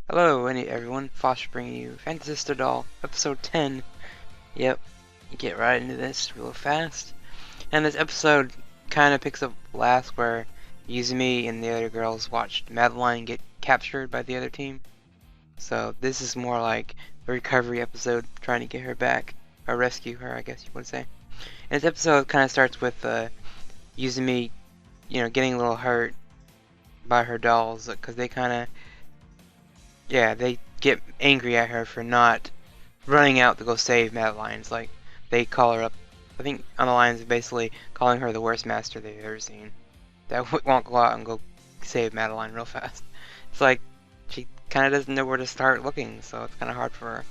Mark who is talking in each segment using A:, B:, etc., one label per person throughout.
A: Hello, everyone. Fosh bringing you Fantasista Doll, episode 10. Yep, get right into this real fast. And this episode kind of picks up last where Yuzumi and the other girls watched Madeline get captured by the other team. So this is more like a recovery episode, trying to get her back, or rescue her, I guess you would say. And this episode kind of starts with Yuzumi, getting a little hurt by her dolls, because they kind of they get angry at her for not running out to go save Madeline. It's like they call her up, I think on the lines of basically calling her the worst master they've ever seen. That won't go out and go save Madeline real fast. It's like she kind of doesn't know where to start looking, so it's kind of hard for her.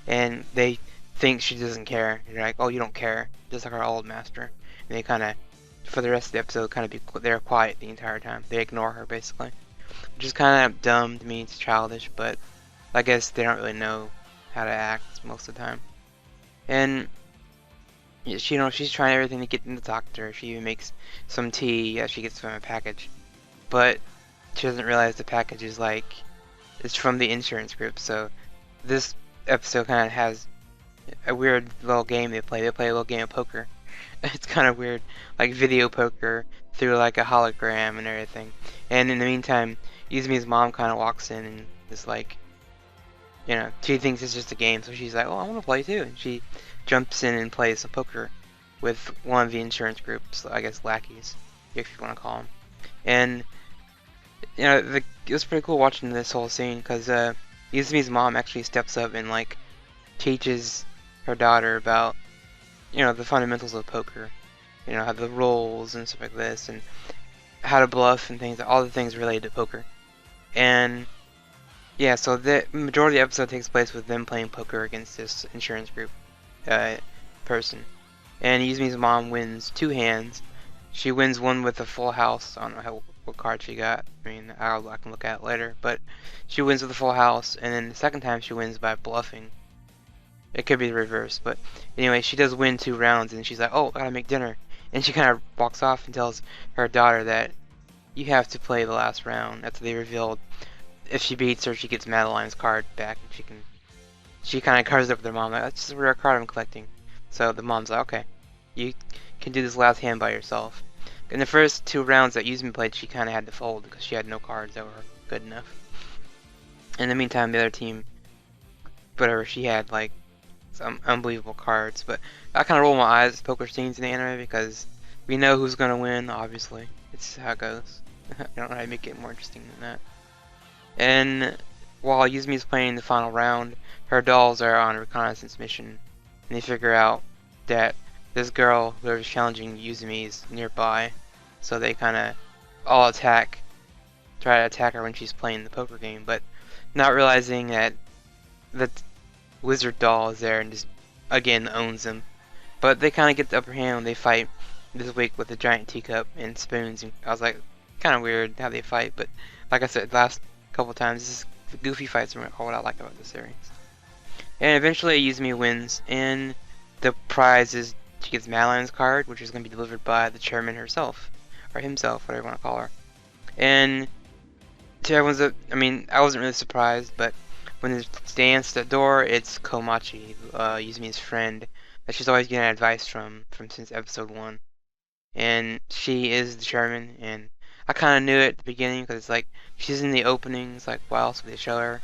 A: And they think she doesn't care. They're like, oh, you don't care, just like our old master. And they kind of, for the rest of the episode, they're quiet the entire time. They ignore her basically. Which is kind of dumb to me, it's childish, but I guess they don't really know how to act most of the time. And yeah, she's trying everything to get them to talk to her. She even makes some tea that she gets from a package, but she doesn't realize the package is it's from the insurance group. So this episode kind of has a weird little game they play. They play a little game of poker. It's kind of weird, like video poker through like a hologram and everything. And in the meantime, Izumi's mom kind of walks in and is like, she thinks it's just a game, so she's like, oh, I want to play too. And she jumps in and plays some poker with one of the insurance groups, I guess lackeys, if you want to call them. And, it was pretty cool watching this whole scene, because Izumi's mom actually steps up and like teaches her daughter about the fundamentals of poker, how the rules and stuff like this, and how to bluff and things, all the things related to poker. And yeah, so the majority of the episode takes place with them playing poker against this insurance group person. And Yuzumi's mom wins 2 hands. She wins one with a full house. I don't know what card she got. I mean, I can look at it later. But she wins with a full house, and then the second time she wins by bluffing. It could be the reverse, but anyway, she does win 2 rounds, and she's like, oh, I gotta make dinner. And she kind of walks off and tells her daughter that you have to play the last round. After they revealed if she beats her, she gets Madeline's card back, and she kind of covers up with her mom, like, that's just a rare card I'm collecting. So the mom's like, okay, you can do this last hand by yourself. In the first 2 rounds that Yuzumi played, she kind of had to fold because she had no cards that were good enough. In the meantime, the other team, whatever, she had like some unbelievable cards. But I kind of roll my eyes at poker scenes in the anime because we know who's gonna win. Obviously, it's how it goes. I don't know how to make it more interesting than that. And while Yuzumi is playing the final round, her dolls are on a reconnaissance mission, and they figure out that this girl, whoever's challenging Yuzumi, is nearby. So they kind of all try to attack her when she's playing the poker game, but not realizing that the wizard doll is there and just again owns them. But they kind of get the upper hand when they fight this week with a giant teacup and spoons. And I was like, kind of weird how they fight, but like I said, last couple times, this is the goofy fights are what I like about the series. And eventually Yuzumi wins, and the prize is she gets Madeline's card, which is going to be delivered by the chairman herself, or himself, whatever you want to call her. And to everyone's, I wasn't really surprised, but when they dance at the door, it's Komachi, Yuzumi's friend, that she's always getting advice from since episode 1. And she is the chairman, and I kind of knew it at the beginning, because it's like, she's in the opening, it's like, why else would they show her,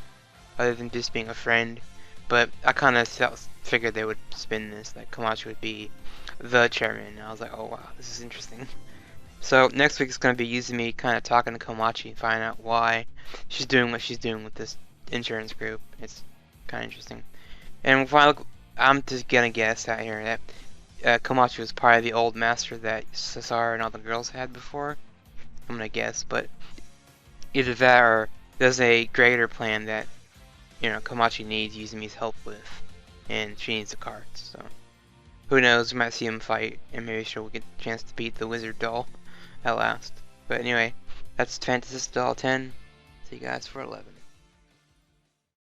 A: other than just being a friend? But I kind of figured they would spin this, that Komachi would be the chairman, and I was like, oh wow, this is interesting. So next week is going to be Yuzumi kind of talking to Komachi and finding out why she's doing what she's doing with this insurance group. It's kind of interesting. And finally, I'm just going to guess out here that Komachi was probably the old master that Sasara and all the girls had before. I'm going to guess, but either that or there's a greater plan that, Komachi needs Yuzumi's help with, and she needs the cards, so who knows, we might see him fight, and maybe she'll get a chance to beat the wizard doll at last. But anyway, that's Fantasista Doll 10. See you guys for 11.